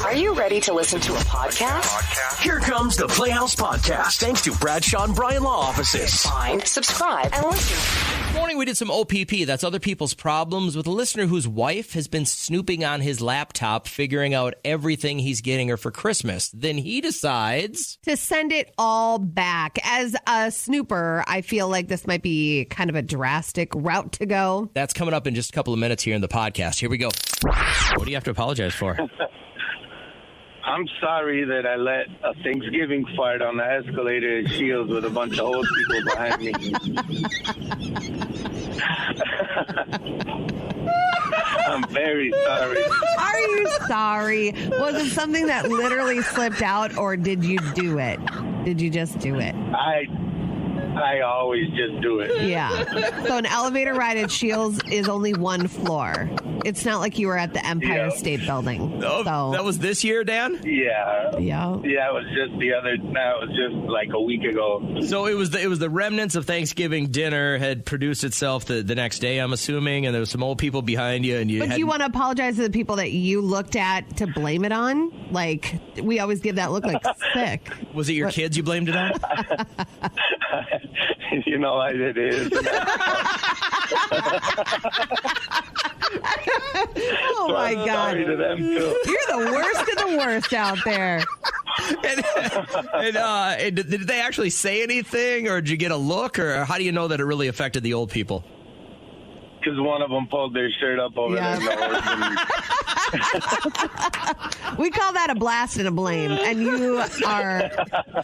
Are you ready to listen to a podcast? Here comes the Playhouse Podcast, thanks to Bradshaw and Bryan Law Offices. Find, subscribe, and listen. This morning we did some OPP, that's other people's problems, with a listener whose wife has been snooping on his laptop, figuring out everything he's getting her for Christmas. Then he decides to send it all back. As a snooper, I feel like this might be kind of a drastic route to go. That's coming up in just a couple of minutes here in the podcast. Here we go. What do you have to apologize for? I'm sorry that I let a Thanksgiving fart on the escalator at Scheel's with a bunch of old people behind me. I'm very sorry. Are you sorry? Was it something that literally slipped out, or did you do it? Did you just do it? I always just do it. Yeah. So an elevator ride at Scheel's is only one floor. It's not like you were at the Empire State Building. Oh, so. That was this year, Dan? Yeah. Yeah, it was just it was just like a week ago. So it was the remnants of Thanksgiving dinner had produced itself the next day, I'm assuming, and there was some old people behind you. But do you want to apologize to the people that you looked at to blame it on? Like, we always give that look like sick. Was it your kids you blamed it on? You know, it is. Oh, my God. Sorry to them, too. You're the worst of the worst out there. And did they actually say anything, or did you get a look, or how do you know that it really affected the old people? Because one of them pulled their shirt up over their nose. We call that a blast and a blame, and you are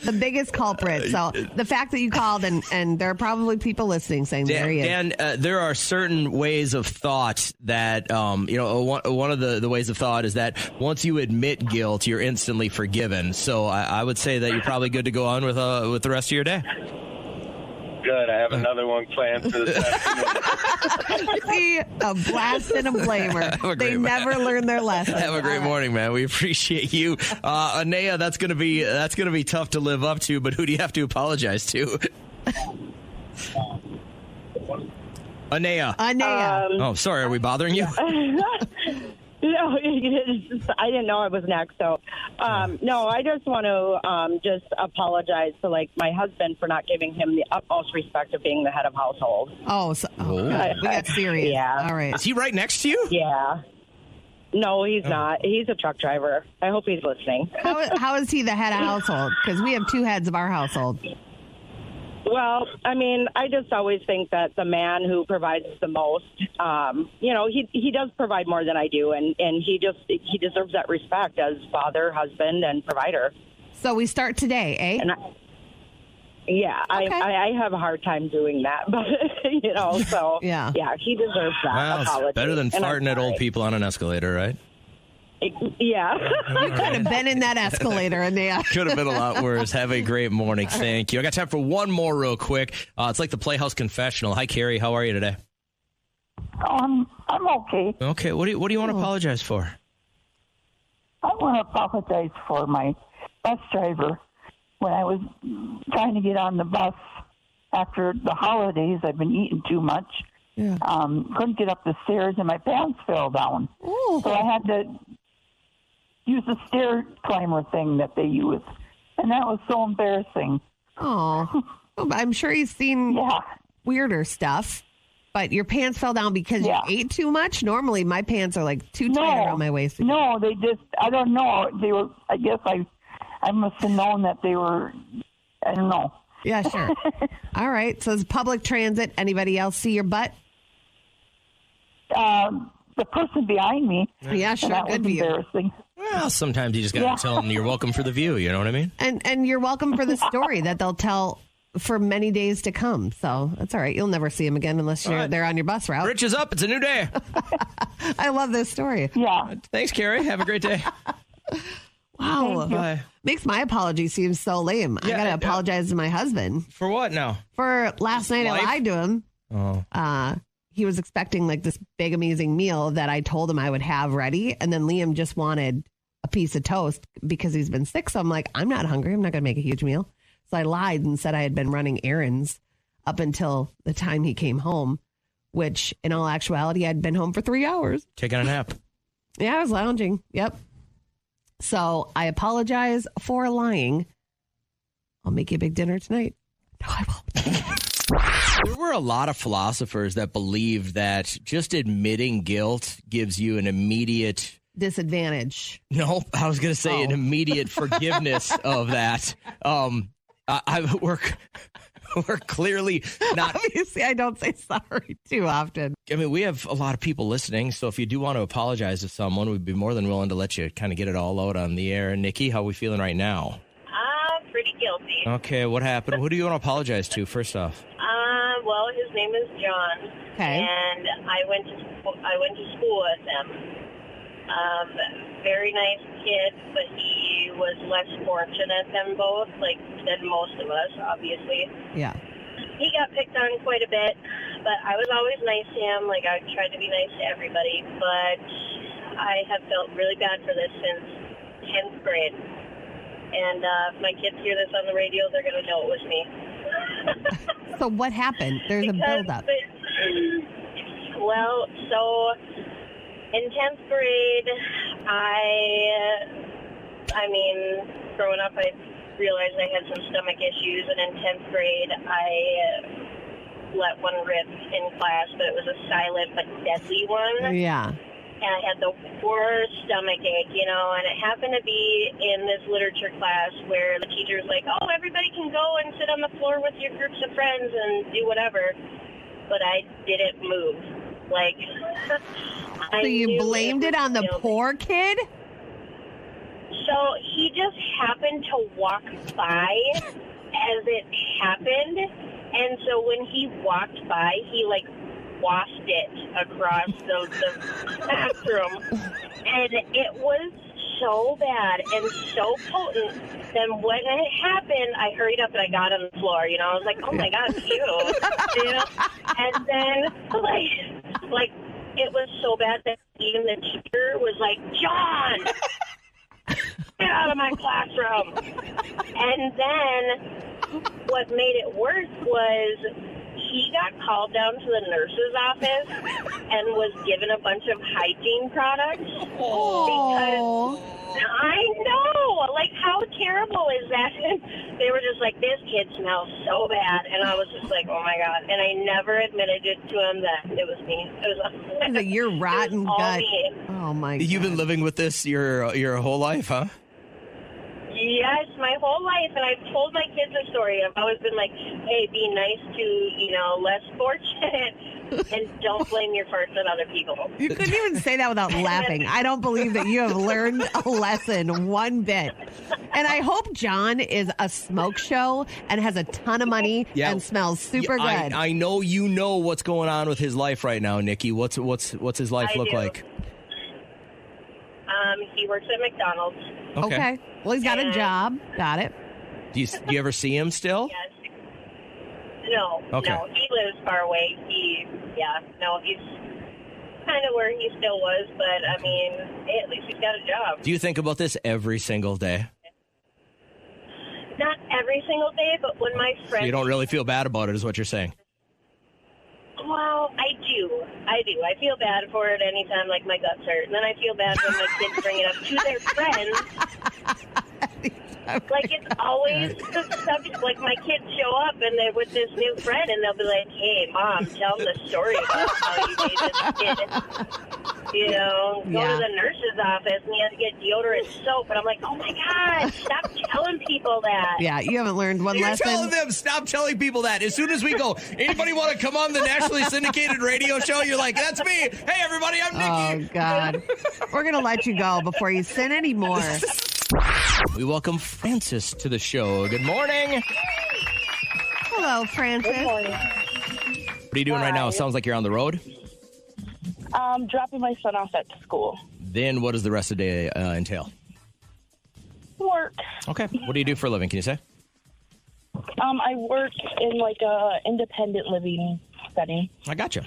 the biggest culprit. So the fact that you called, and there are probably people listening saying, there he is. Dan, there are certain ways of thought that, one of the ways of thought is that once you admit guilt, you're instantly forgiven. So I would say that you're probably good to go on with the rest of your day. Good. I have another one planned for this afternoon. See, a blast and a blamer. They never learn their lesson. Have a great morning, man. We appreciate you. Anea, that's gonna be tough to live up to, but who do you have to apologize to? Anea. Oh, sorry. Are we bothering you? No, I didn't know I was next. So, no, I just want to just apologize to my husband for not giving him the utmost respect of being the head of household. We got serious. Yeah. All right. Is he right next to you? Yeah. No, he's not. He's a truck driver. I hope he's listening. How is he the head of household? Because we have two heads of our household. Well, I mean, I just always think that the man who provides the most, he does provide more than I do, and he deserves that respect as father, husband, and provider. So we start today, eh? And I have a hard time doing that, but so yeah, he deserves that. Well, apology. It's better than farting at old people on an escalator, right? Yeah. You could have been in that escalator, and could have been a lot worse. Have a great morning. Thank you. I got time for one more real quick. It's like the Playhouse Confessional. Hi, Carrie. How are you today? I'm okay. Okay. What do you want to apologize for? I want to apologize for my bus driver. When I was trying to get on the bus after the holidays, I've been eating too much. Yeah. Couldn't get up the stairs, and my pants fell down. Ooh. So I had to use the stair climber thing that they use, and that was so embarrassing. Oh, I'm sure he's seen weirder stuff, but your pants fell down because you ate too much? Normally, my pants are too tight around my waist. No, they just, I don't know. They were, I guess I must have known that they were, I don't know. Yeah, sure. All right. So it's public transit. Anybody else see your butt? The person behind me. Yeah, sure. That was embarrassing. Well, sometimes you just got to tell them you're welcome for the view. You know what I mean? And you're welcome for the story that they'll tell for many days to come. So that's all right. You'll never see them again unless they're on your bus route. Bridge is up. It's a new day. I love this story. Yeah. Thanks, Carrie. Have a great day. Wow. Bye. Makes my apology seem so lame. I got to apologize to my husband. For what now? For last night I lied to him. Oh. He was expecting this big, amazing meal that I told him I would have ready. And then Liam just wanted a piece of toast because he's been sick. So I'm like, I'm not hungry. I'm not going to make a huge meal. So I lied and said I had been running errands up until the time he came home, which in all actuality, I'd been home for 3 hours. Taking a nap. Yeah, I was lounging. Yep. So I apologize for lying. I'll make you a big dinner tonight. No, I won't. There were a lot of philosophers that believed that just admitting guilt gives you an immediate disadvantage. No, I was going to say an immediate forgiveness of that. We're clearly not. Obviously, I don't say sorry too often. I mean, we have a lot of people listening, so if you do want to apologize to someone, we'd be more than willing to let you kind of get it all out on the air. Nikki, how are we feeling right now? Pretty guilty. Okay, what happened? Who do you want to apologize to, first off? Well, his name is John. Okay. And I went to school with him. Very nice kid, but he was less fortunate than most of us, obviously. Yeah. He got picked on quite a bit, but I was always nice to him. Like, I tried to be nice to everybody, but I have felt really bad for this since 10th grade. And if my kids hear this on the radio, they're going to know it was me. So what happened? There's a buildup. Well, so in 10th grade, I mean, growing up, I realized I had some stomach issues, and in 10th grade, I let one rip in class, but it was a silent but deadly one. Yeah. And I had the worst stomach ache, and it happened to be in this literature class where the teacher's like, oh, everybody can go and sit on the floor with your groups of friends and do whatever. But I didn't move. Like, So you blamed it on the poor kid? So he just happened to walk by as it happened. And so when he walked by, he, washed it across the bathroom. And it was so bad and so potent. Then when it happened, I hurried up and I got on the floor. I was like, oh, my God, you. And then, it was so bad that even the teacher was like, John, get out of my classroom. And then what made it worse was he got called down to the nurse's office and was given a bunch of hygiene products. Oh. Because I know, how terrible is that? And they were just like, this kid smells so bad. And I was just like, oh, my God. And I never admitted it to him that it was me. It was your rotten gut. Me. Oh, my God. You've been living with this your whole life, huh? Yes, my whole life, and I've told my kids a story. I've always been like, hey, be nice to, less fortunate, and don't blame your farts on other people. You couldn't even say that without laughing. I don't believe that you have learned a lesson one bit. And I hope John is a smoke show and has a ton of money and smells super good. I know you know what's going on with his life right now, Nikki. What's his life look like? He works at McDonald's. Okay. Well, he's got a job. Got it. Do you ever see him still? Yes. No. Okay. No, he lives far away. He's kind of where he still was, but, I mean, at least he's got a job. Do you think about this every single day? Not every single day, but when my friends... So you don't really feel bad about it, is what you're saying? Well, I do. I feel bad for it anytime, my guts hurt. And then I feel bad when my kids bring it up to their friends. It's always the subject. My kids show up and they're with this new friend and they'll be like, hey, Mom, tell them the story about how you made this kid, go to the nurse's office and he had to get deodorant soap. And I'm like, oh, my God, stop telling people that. Yeah, you haven't learned one lesson. You're telling them, stop telling people that. As soon as we go, anybody want to come on the nationally syndicated radio show? You're like, that's me. Hey, everybody, I'm Nikki. Oh, God. We're going to let you go before you sin anymore. We welcome Francis to the show. Good morning. Hello, Francis. Good morning. What are you doing right now? Sounds like you're on the road. Dropping my son off at school. Then what does the rest of the day entail? Work. Okay. What do you do for a living? Can you say? I work in a independent living setting. I gotcha.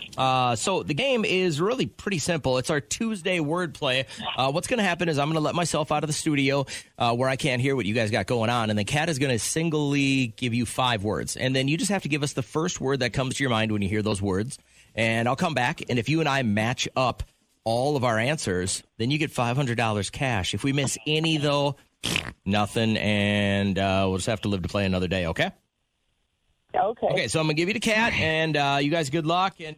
So the game is really pretty simple. It's our Tuesday wordplay. What's going to happen is I'm going to let myself out of the studio where I can't hear what you guys got going on, and then Kat is going to singly give you 5 words, and then you just have to give us the first word that comes to your mind when you hear those words, and I'll come back, and if you and I match up all of our answers, then you get $500 cash. If we miss any, though, nothing, and we'll just have to live to play another day, okay? Okay. Okay, so I'm going to give you the cat, and you guys good luck, and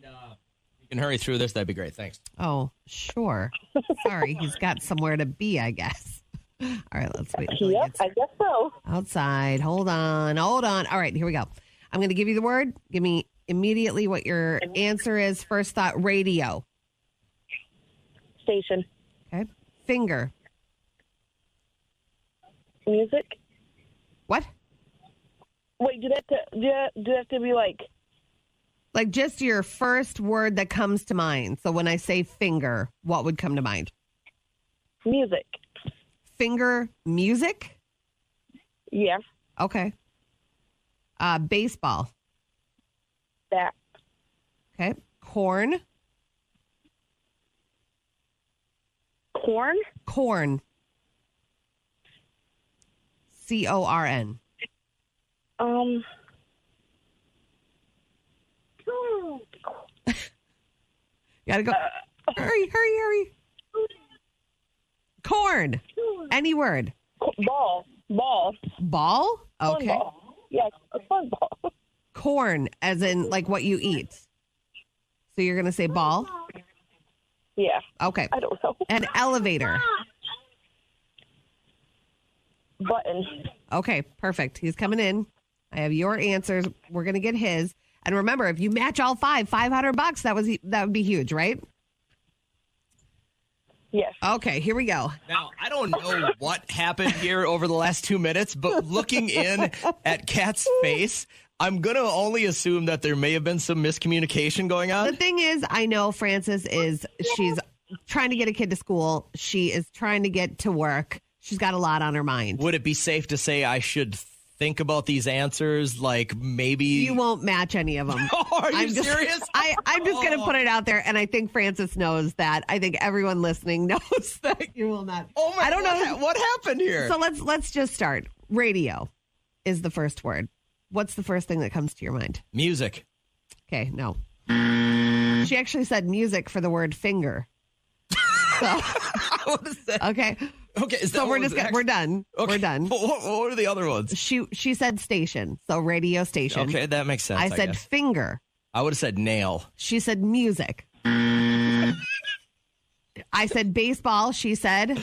you can hurry through this. That'd be great. Thanks. Oh, sure. Sorry, he's got somewhere to be, I guess. All right, let's wait until he Yep, gets I guess so. outside. Hold on. All right, here we go. I'm going to give you the word. Give me immediately what your answer is. First thought, radio. Station. Okay. Finger. Music. What? Wait, do that have to be like? Like just your first word that comes to mind. So when I say finger, what would come to mind? Music. Finger music? Yeah. Okay. Baseball. That. Okay. Corn. Corn. Corn. CORN. Gotta go. Hurry. Corn. Any word. Ball. Ball? Okay. Ball. Yeah, a corn ball. Corn, as in like what you eat. So you're going to say ball? Yeah. Okay. I don't know. An elevator. Button. Okay, perfect. He's coming in. I have your answers. We're going to get his. And remember, if you match all five, $500, that would be huge, right? Yes. Okay, here we go. Now, I don't know what happened here over the last 2 minutes, but looking in at Kat's face, I'm going to only assume that there may have been some miscommunication going on. The thing is, I know Frances she's trying to get a kid to school. She is trying to get to work. She's got a lot on her mind. Would it be safe to say I should think about these answers? Like maybe you won't match any of them. Are you serious? I'm just going to put it out there, and I think Frances knows that. I think everyone listening knows that you will not. Oh my! I don't know what happened here. So let's just start. Radio is the first word. What's the first thing that comes to your mind? Music. Okay, no. She actually said music for the word finger. So, what is that? Okay. Okay, so we're done. Okay. We're done. What are the other ones? She said station, so radio station. Okay, that makes sense. I said guess. finger. I would have said nail. She said music. I said baseball. She said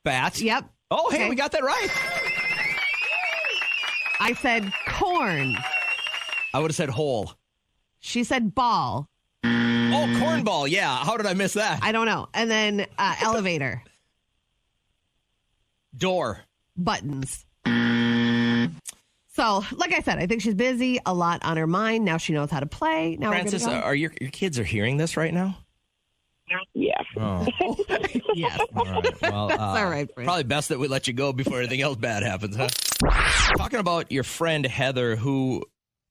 bat. Yep. Oh, hey, Okay. we got that right. I said corn. I would have said hole. She said ball. Oh, cornball. Yeah. How did I miss that? I don't know. And then elevator. Door. Buttons. So, like I said, I think she's busy, a lot on her mind. Now she knows how to play. Now Frances, we're gonna go. are your kids are hearing this right now? Yeah. Oh. Yes. All right. Well, That's all right, Frank. Probably best that we let you go before anything else bad happens, huh? Talking about your friend Heather, who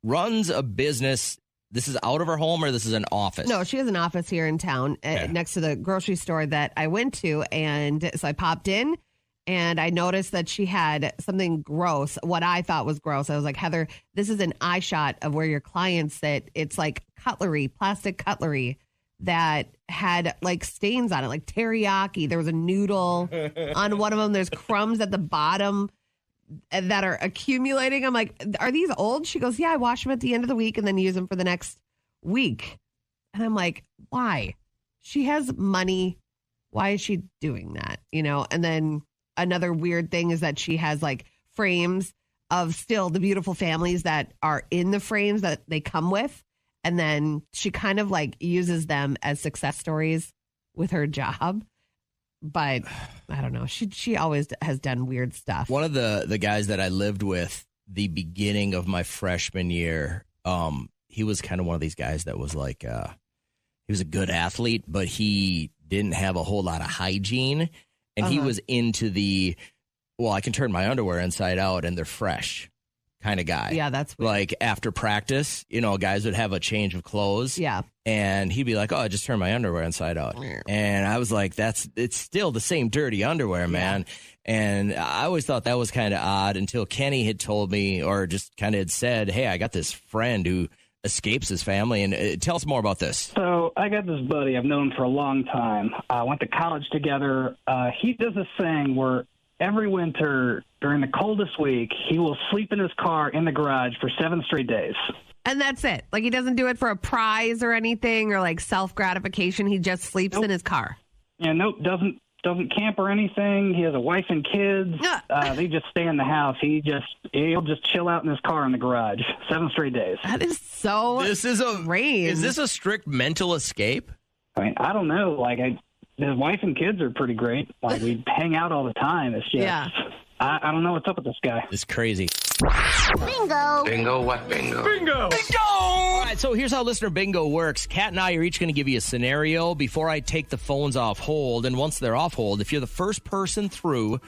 runs a business. This is out of her home, or this is an office? No, she has an office here in town next to the grocery store that I went to. And so I popped in and I noticed that she had something gross, what I thought was gross. I was like, Heather, this is an eye shot of where your clients sit. It's like cutlery, plastic cutlery that had like stains on it, like teriyaki. There was a noodle on one of them. There's crumbs at the bottom that are accumulating. I'm like, are these old? She goes, yeah, I wash them at the end of the week and then use them for the next week. And I'm like, why? She has money. Why is she doing that? You know? And then another weird thing is that she has like frames of still the beautiful families that are in the frames that they come with. And then she kind of like uses them as success stories with her job. But I don't know. She always has done weird stuff. One of the guys that I lived with the beginning of my freshman year, he was kind of one of these guys that was like, he was a good athlete, but he didn't have a whole lot of hygiene. And he was into I can turn my underwear inside out and they're fresh kind of guy. Yeah, that's weird. Like after practice, guys would have a change of clothes. Yeah. And he'd be like, oh, I just turned my underwear inside out. And I was like, it's still the same dirty underwear, man. And I always thought that was kind of odd until Kenny had told me or just kind of had said, hey, I got this friend who escapes his family. And tell us more about this. So I got this buddy I've known for a long time. Went to college together. He does this thing where every winter during the coldest week, he will sleep in his car in the garage for 7 straight days. And that's it. Like, he doesn't do it for a prize or anything or like self-gratification. He just sleeps in his car. Yeah, nope, doesn't camp or anything. He has a wife and kids. They just stay in the house. He'll just chill out in his car in the garage 7 straight days. That is so strange. Is this a strict mental escape? I mean, I don't know. Like, his wife and kids are pretty great. Like, we hang out all the time. It's just, I don't know what's up with this guy. It's crazy. Bingo. Bingo what bingo? Bingo! Bingo! All right, so here's how listener bingo works. Kat and I are each going to give you a scenario before I take the phones off hold. And once they're off hold, if you're the first person through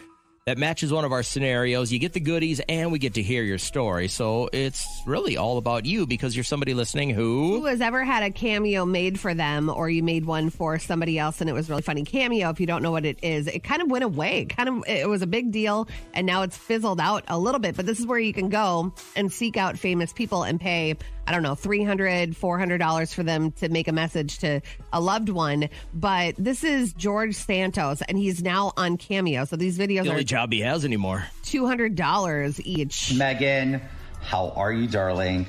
that matches one of our scenarios, you get the goodies and we get to hear your story. So it's really all about you because you're somebody listening who has ever had a cameo made for them, or you made one for somebody else and it was really funny. Cameo, if you don't know what it is, it kind of went away. It was a big deal and now it's fizzled out a little bit. But this is where you can go and seek out famous people and pay, I don't know, $300, $400 for them to make a message to a loved one. But this is George Santos, and he's now on Cameo. So these videos the only are job he has anymore. $200 each. Megan, how are you, darling?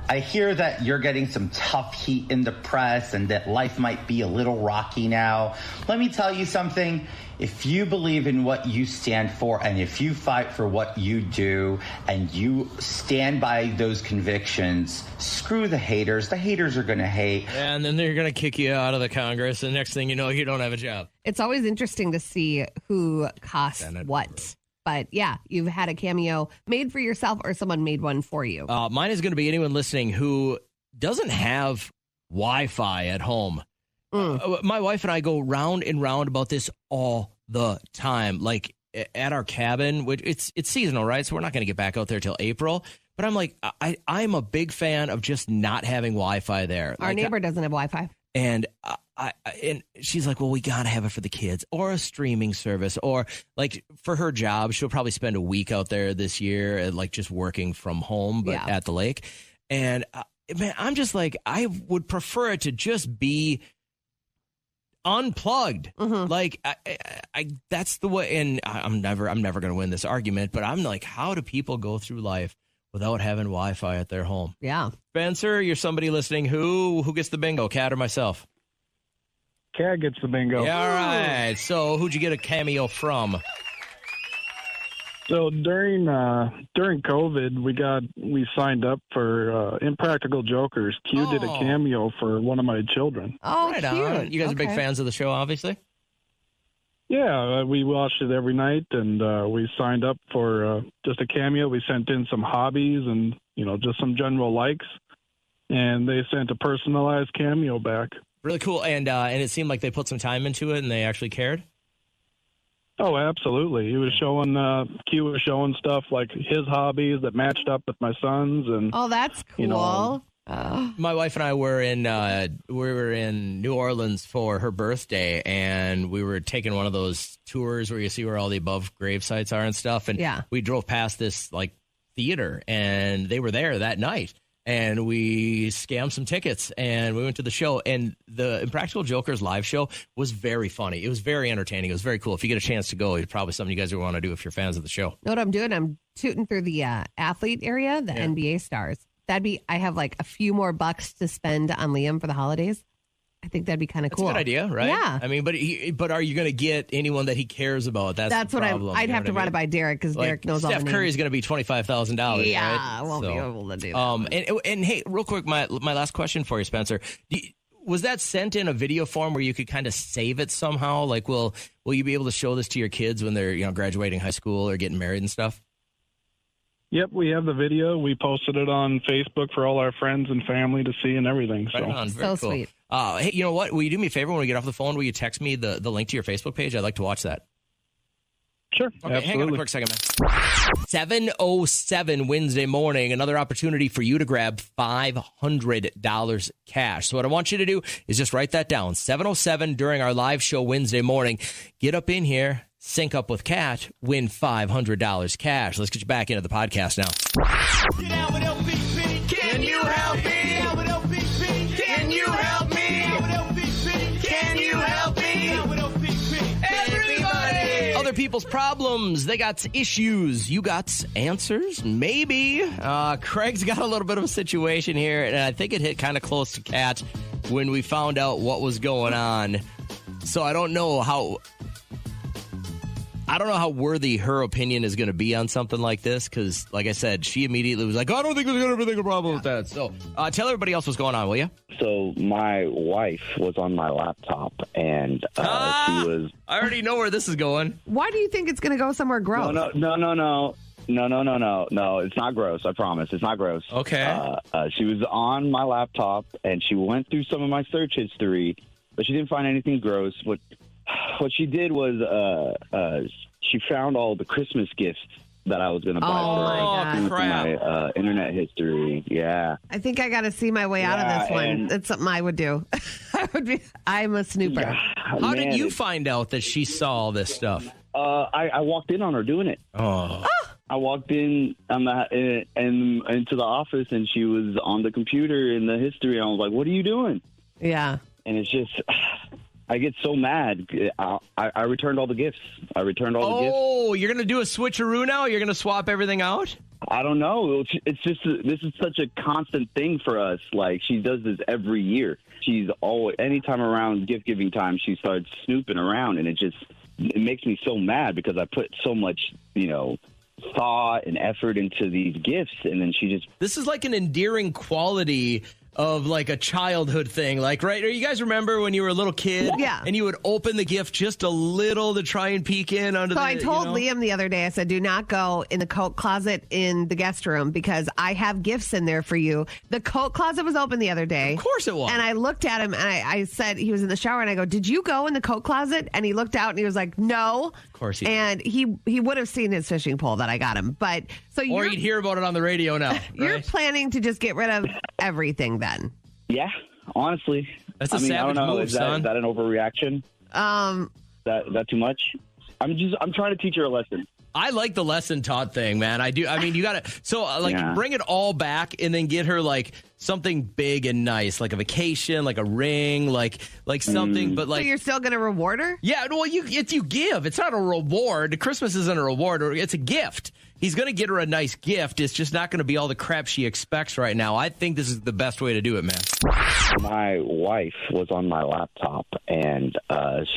I hear that you're getting some tough heat in the press and that life might be a little rocky now. Let me tell you something. If you believe in what you stand for and if you fight for what you do and you stand by those convictions, screw the haters. The haters are going to hate. And then they're going to kick you out of the Congress. And next thing you know, you don't have a job. It's always interesting to see who costs what. But yeah, you've had a cameo made for yourself or someone made one for you. Mine is going to be anyone listening who doesn't have Wi-Fi at home. My wife and I go round and round about this all the time. Like at our cabin, which it's seasonal, right? So we're not going to get back out there till April. But I'm like, I'm a big fan of just not having Wi-Fi there. Our neighbor doesn't have Wi-Fi. And and she's like, well, we got to have it for the kids or a streaming service or like for her job. She'll probably spend a week out there this year and like just working from home, but at the lake. And man, I'm just like, I would prefer it to just be unplugged. Like I that's the way. And I'm never going to win this argument, but I'm like, how do people go through life without having Wi-Fi at their home? Yeah. Spencer, you're somebody listening who gets the bingo, Kat or myself? Kat gets the bingo. Yeah, all right. So who'd you get a cameo from? So during COVID, we signed up for Impractical Jokers. Q did a cameo for one of my children. Oh, right cute. on. You guys are big fans of the show, obviously? Yeah, we watched it every night, and we signed up for just a cameo. We sent in some hobbies and, just some general likes, and they sent a personalized cameo back. Really cool. And it seemed like they put some time into it and they actually cared? Oh, absolutely. He was showing, Q was showing stuff like his hobbies that matched up with my son's. And oh, that's cool. My wife and I were in New Orleans for her birthday, and we were taking one of those tours where you see where all the above grave sites are and stuff. And we drove past this like theater, and they were there that night. And we scammed some tickets, and we went to the show. And the Impractical Jokers live show was very funny. It was very entertaining. It was very cool. If you get a chance to go, it's probably something you guys would want to do if you're fans of the show. You know what I'm doing? I'm tooting through the athlete area, the NBA stars. I have like a few more bucks to spend on Liam for the holidays. I think that'd be kind of cool. That's a good idea, right? Yeah. I mean, but are you going to get anyone that he cares about? That's the what problem, I'd have to run it by Derek because Derek knows all the names. Steph Curry is going to be $25,000. Yeah, right? I won't be able to do that. And hey, real quick, my last question for you, Spencer. Was that sent in a video form where you could kind of save it somehow? Like, will you be able to show this to your kids when they're graduating high school or getting married and stuff? Yep, we have the video. We posted it on Facebook for all our friends and family to see and everything. Right on. Very cool. Sweet. Hey, you know what? Will you do me a favor when we get off the phone? Will you text me the link to your Facebook page? I'd like to watch that. Sure. Okay, absolutely. hang on a quick second, man. 7:07 Wednesday morning, another opportunity for you to grab $500 cash. So what I want you to do is just write that down. 7:07 during our live show Wednesday morning. Get up in here, sync up with Kat, win $500 cash. Let's get you back into the podcast now. Get out with LP, Can you help me? people's problems. They got issues. You got answers? Maybe. Craig's got a little bit of a situation here, and I think it hit kind of close to Kat when we found out what was going on. So I don't know how worthy her opinion is going to be on something like this, because, like I said, she immediately was like, I don't think there's going to be a problem with that. So tell everybody else what's going on, will you? So my wife was on my laptop, and she was... I already know where this is going. Why do you think it's going to go somewhere gross? No. It's not gross. I promise. It's not gross. Okay. She was on my laptop, and she went through some of my search history, but she didn't find anything gross. What she did was she found all the Christmas gifts that I was going to buy for my internet history. Yeah. I think I got to see my way out of this one. That's something I would do. I'm a snooper. Yeah, How did you find out that she saw all this stuff? I walked in on her doing it. Oh. I walked in into the office, and she was on the computer in the history. I was like, what are you doing? Yeah. And it's just... I get so mad. I returned all the gifts. Oh, you're going to do a switcheroo now? You're going to swap everything out? I don't know. It's just this is such a constant thing for us. Like, she does this every year. She's always, anytime around gift giving time, she starts snooping around, and it makes me so mad because I put so much, thought and effort into these gifts, and then she just... This is like an endearing quality of like a childhood thing, like, right? You guys remember when you were a little kid? Yeah. And you would open the gift just a little to try and peek in under So I told Liam the other day, I said, do not go in the coat closet in the guest room because I have gifts in there for you. The coat closet was open the other day. Of course it was. And I looked at him and I said, he was in the shower, and I go, did you go in the coat closet? And he looked out and he was like, no. Of course he did. And he would have seen his fishing pole that I got him. But so or he'd hear about it on the radio now. Right? You're planning to just get rid of everything then. Yeah, honestly. That's a savage I don't know. move, Is son. that an overreaction? That too much? I'm trying to teach her a lesson. I like the lesson taught thing, man. I do. I mean, you got to, bring it all back and then get her like something big and nice, like a vacation, like a ring, like something. But like, so you're still going to reward her? Yeah. Well, you give. It's not a reward. Christmas isn't a reward. It's a gift. He's going to get her a nice gift. It's just not going to be all the crap she expects right now. I think this is the best way to do it, man. My wife was on my laptop, and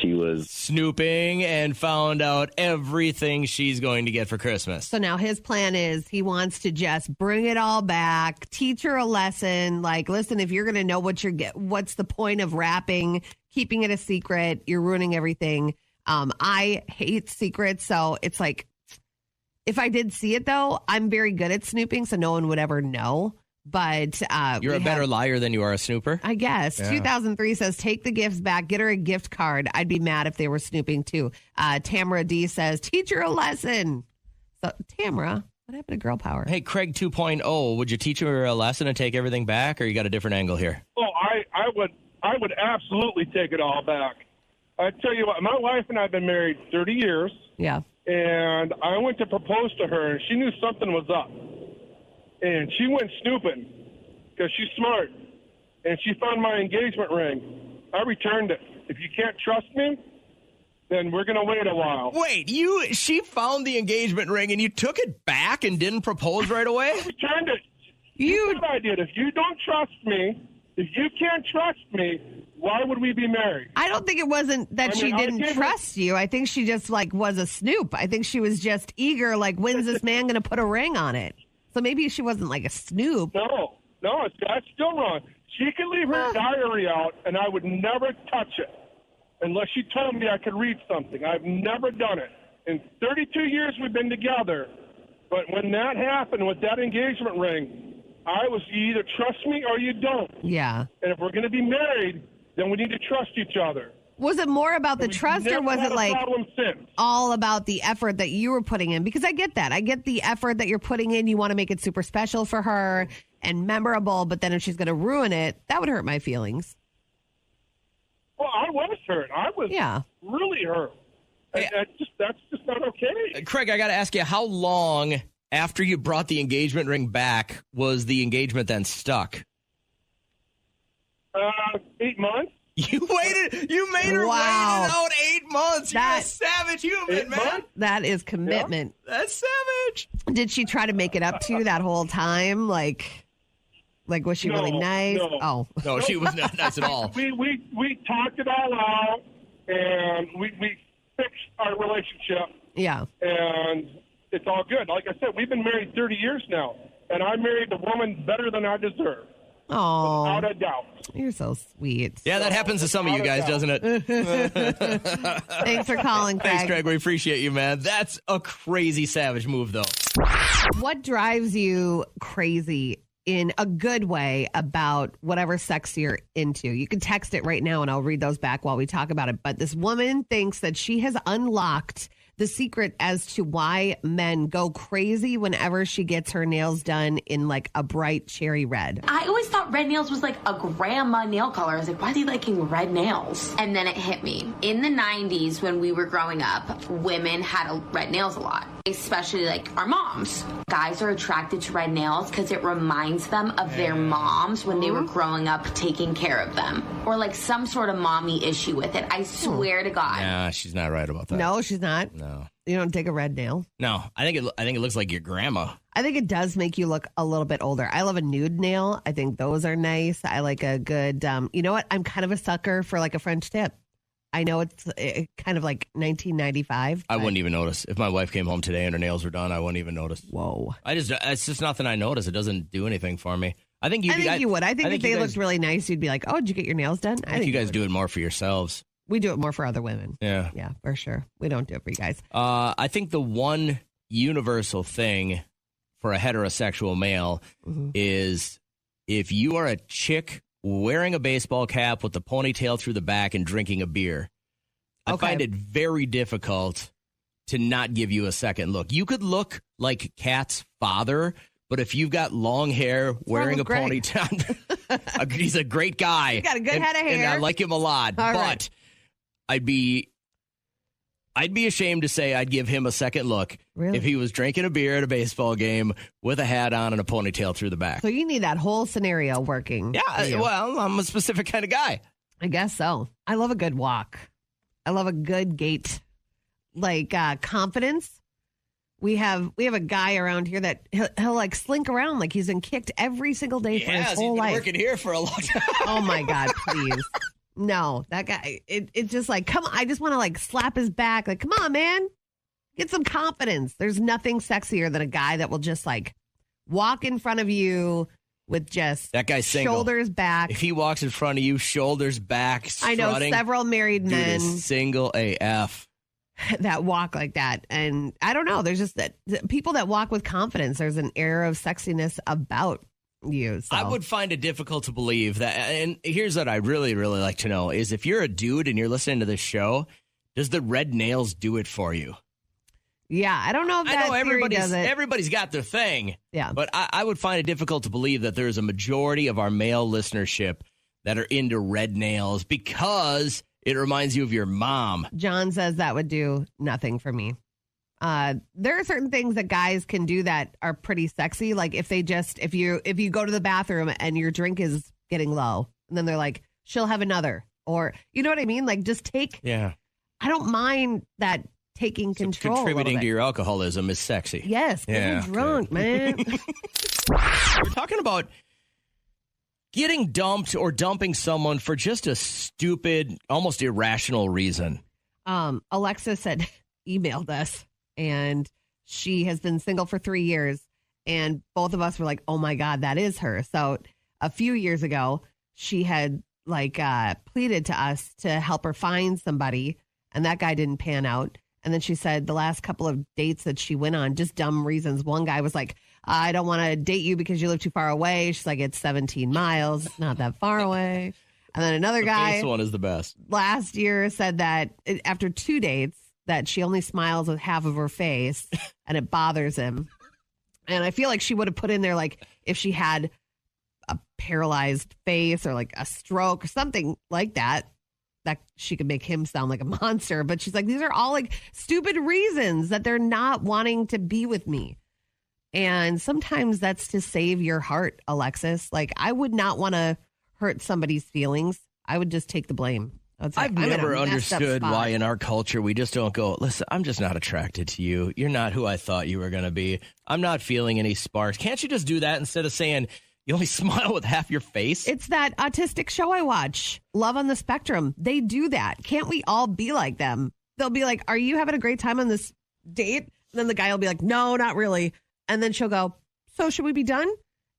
she was snooping and found out everything she's going to get for Christmas. So now his plan is he wants to just bring it all back, teach her a lesson. Like, listen, if you're going to know what's the point of wrapping, keeping it a secret? You're ruining everything. I hate secrets, so it's like, if I did see it, though, I'm very good at snooping, so no one would ever know. But you're a better liar than you are a snooper, I guess. Yeah. 2003 says, take the gifts back. Get her a gift card. I'd be mad if they were snooping, too. Tamara D says, teach her a lesson. So, Tamara, what happened to girl power? Hey, Craig 2.0, would you teach her a lesson and take everything back, or you got a different angle here? Oh, I would absolutely take it all back. I tell you what, my wife and I have been married 30 years. Yeah. And I went to propose to her, and she knew something was up. And she went snooping because she's smart. And she found my engagement ring. I returned it. If you can't trust me, then we're going to wait a while. Wait, she found the engagement ring, and you took it back and didn't propose right away? I returned it. You said I did. If you don't trust me, if you can't trust me, why would we be married? I don't think it wasn't that she didn't trust you. I think she just was a snoop. I think she was just eager, like, when's this man going to put a ring on it? So maybe she wasn't like a snoop. No, that's still wrong. She could leave her diary out, and I would never touch it unless she told me I could read something. I've never done it. In 32 years we've been together, but when that happened with that engagement ring, you either trust me or you don't. Yeah. And if we're going to be married, then we need to trust each other. Was it more about the trust, or was it like all about the effort that you were putting in? Because I get that. I get the effort that you're putting in. You want to make it super special for her and memorable, but then if she's going to ruin it, that would hurt my feelings. Well, I was hurt. I was really hurt. That's just not okay. Craig, I got to ask you, how long after you brought the engagement ring back was the engagement then stuck? 8 months. You made her wait it out 8 months. You're a savage human, man. That is commitment. Yeah, that's savage. Did she try to make it up to you that whole time? Like was she really nice? No. Oh. No, she was not nice at all. We talked it all out, and we fixed our relationship. Yeah. And it's all good. Like I said, we've been married 30 years now, and I married the woman better than I deserve. Oh. Without a doubt. You're so sweet. Yeah, that happens to some of you guys, doesn't it? Thanks for calling, Craig. Thanks, Craig. We appreciate you, man. That's a crazy savage move, though. What drives you crazy in a good way about whatever sex you're into? You can text it right now and I'll read those back while we talk about it. But this woman thinks that she has unlocked the secret as to why men go crazy whenever she gets her nails done in like a bright cherry red. I always thought red nails was like a grandma nail color. I was like, why are they liking red nails? And then it hit me. In the 90s, when we were growing up, women had red nails a lot, especially like our moms. Guys are attracted to red nails because it reminds them of their moms when they were growing up taking care of them, or like some sort of mommy issue with it. I swear to God. Nah, she's not right about that. No, she's not. No. You don't take a red nail? No, I think it looks like your grandma. I think it does make you look a little bit older. I love a nude nail. I think those are nice. I like a good, you know what? I'm kind of a sucker for like a French tip. I know it's kind of like 1995. I wouldn't even notice. If my wife came home today and her nails were done, I wouldn't even notice. Whoa. It's just nothing I notice. It doesn't do anything for me. I think you would. I think if they looked really nice, you'd be like, oh, did you get your nails done? I think you guys do it more for yourselves. We do it more for other women. Yeah. Yeah, for sure. We don't do it for you guys. I think the one universal thing for a heterosexual male is if you are a chick wearing a baseball cap with the ponytail through the back and drinking a beer, I find it very difficult to not give you a second look. You could look like Kat's father, but if you've got long hair wearing a ponytail, he's a great guy. He's got a good head of hair. And I like him a lot. All but right. I'd be ashamed to say I'd give him a second look if he was drinking a beer at a baseball game with a hat on and a ponytail through the back. So you need that whole scenario working. Yeah, well, I'm a specific kind of guy. I guess so. I love a good walk. I love a good gait, like confidence. We have a guy around here that he'll like slink around like he's been kicked every single day for his whole life. He's been working here for a long time. Oh my God, please. No, that guy, it's just like, come on. I just want to like slap his back. Like, come on, man. Get some confidence. There's nothing sexier than a guy that will just like walk in front of you with just that guy's single. Shoulders back. If he walks in front of you, shoulders back, strutting, I know several married men. Single AF. That walk like that. And I don't know. There's just that people that walk with confidence. There's an air of sexiness about you. So. I would find it difficult to believe that. And here's what I really, really like to know is if you're a dude and you're listening to this show, does the red nails do it for you? Yeah, I don't know if that theory does it. Everybody's got their thing. Yeah. But I would find it difficult to believe that there's a majority of our male listenership that are into red nails because it reminds you of your mom. John says that would do nothing for me. There are certain things that guys can do that are pretty sexy. Like if you go to the bathroom and your drink is getting low and then they're like, she'll have another, or you know what I mean? Like just take, I don't mind that taking control. Contributing to your alcoholism is sexy. Yes. Getting drunk, man. We're talking about getting dumped or dumping someone for just a stupid, almost irrational reason. Alexa said, emailed us. And she has been single for 3 years. And both of us were like, oh, my God, that is her. So a few years ago, she had pleaded to us to help her find somebody. And that guy didn't pan out. And then she said the last couple of dates that she went on, just dumb reasons. One guy was like, I don't want to date you because you live too far away. She's like, it's 17 miles. It's not that far away. And then another guy. This one is the best. Last year said that after 2 dates, that she only smiles with half of her face and it bothers him. And I feel like she would have put in there, like, if she had a paralyzed face or like a stroke or something like that she could make him sound like a monster. But she's like, these are all like stupid reasons that they're not wanting to be with me. And sometimes that's to save your heart, Alexis. Like, I would not want to hurt somebody's feelings. I would just take the blame. I've never understood why in our culture we just don't go, listen, I'm just not attracted to you. You're not who I thought you were going to be. I'm not feeling any sparks. Can't you just do that instead of saying you only smile with half your face? It's that autistic show I watch, Love on the Spectrum. They do that. Can't we all be like them? They'll be like, are you having a great time on this date? And then the guy will be like, no, not really. And then she'll go, so should we be done?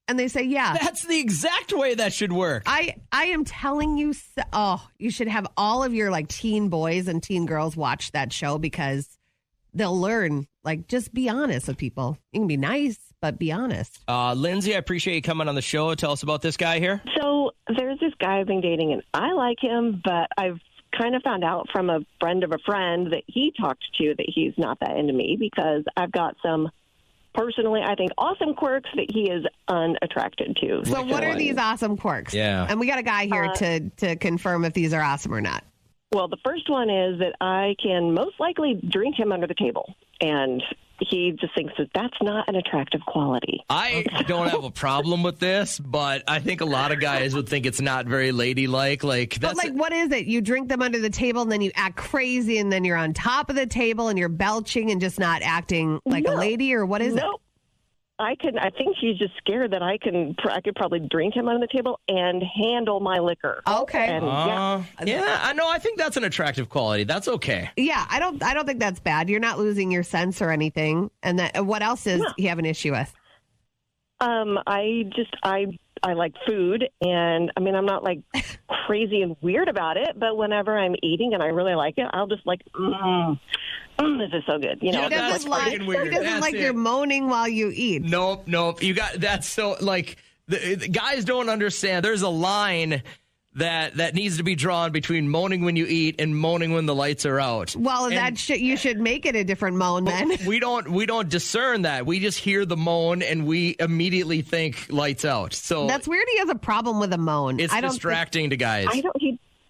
And they say, yeah. That's the exact way that should work. I am telling you, you should have all of your like teen boys and teen girls watch that show because they'll learn, like, just be honest with people. You can be nice, but be honest. Lindsay, I appreciate you coming on the show. Tell us about this guy here. So there's this guy I've been dating, and I like him, but I've kind of found out from a friend of a friend that he talked to that he's not that into me because I've got some, personally, I think, awesome quirks that he is unattracted to. So what are these awesome quirks? Yeah. And we got a guy here to confirm if these are awesome or not. Well, the first one is that I can most likely drink him under the table. And he just thinks that that's not an attractive quality. I don't have a problem with this, but I think a lot of guys would think it's not very ladylike. But what is it? You drink them under the table and then you act crazy and then you're on top of the table and you're belching and just not acting like a lady, or what is it? I think he's just scared that I could probably drink him under the table and handle my liquor. Okay. And, I think that's an attractive quality. That's okay. Yeah, I don't think that's bad. You're not losing your sense or anything. And that, what else is you have an issue with? I like food, and I mean, I'm not like crazy and weird about it, but whenever I'm eating and I really like it, I'll just like, this is so good. You know, he doesn't like you're moaning while you eat. Nope. That's so like the guys don't understand. There's a line that needs to be drawn between moaning when you eat and moaning when the lights are out. Well, you should make it a different moan then. We don't discern that. We just hear the moan and we immediately think lights out. So that's weird. He has a problem with a moan. It's distracting to guys.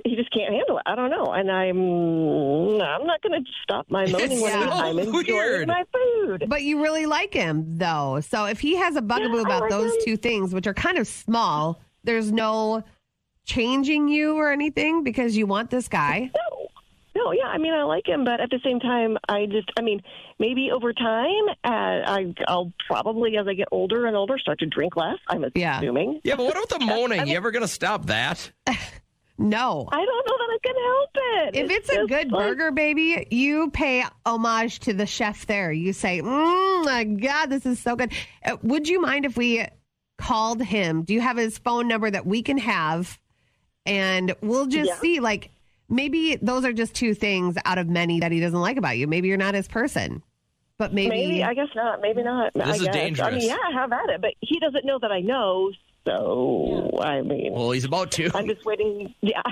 He just can't handle it. I don't know. And I'm not going to stop my moaning when I'm enjoying my food. But you really like him, though. So if he has a bugaboo about those two things, which are kind of small, there's no changing you or anything because you want this guy? No, yeah. I mean, I like him, but at the same time, maybe over time, I'll probably, as I get older and older, start to drink less, I'm assuming. Yeah, but what about the moaning? You ever going to stop that? No. I don't know that I can help it. If it's a good burger, baby, you pay homage to the chef there. You say, my God, this is so good. Would you mind if we called him? Do you have his phone number that we can have? And we'll just see, like, maybe those are just two things out of many that he doesn't like about you. Maybe you're not his person. But maybe I guess not. Maybe not. This is dangerous. I mean, have at it. But he doesn't know that I know. So, I mean. Well, he's about to. I'm just waiting. Yeah.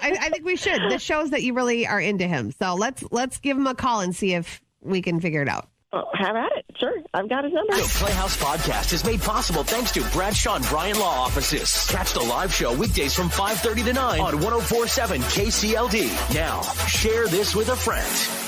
I think we should. This shows that you really are into him. So let's give him a call and see if we can figure it out. Have at it. Sure. I've got his number. The Playhouse Podcast is made possible thanks to Bradshaw and Bryan Law Offices. Catch the live show weekdays from 5:30 to 9 on 104.7 KCLD. Now, share this with a friend.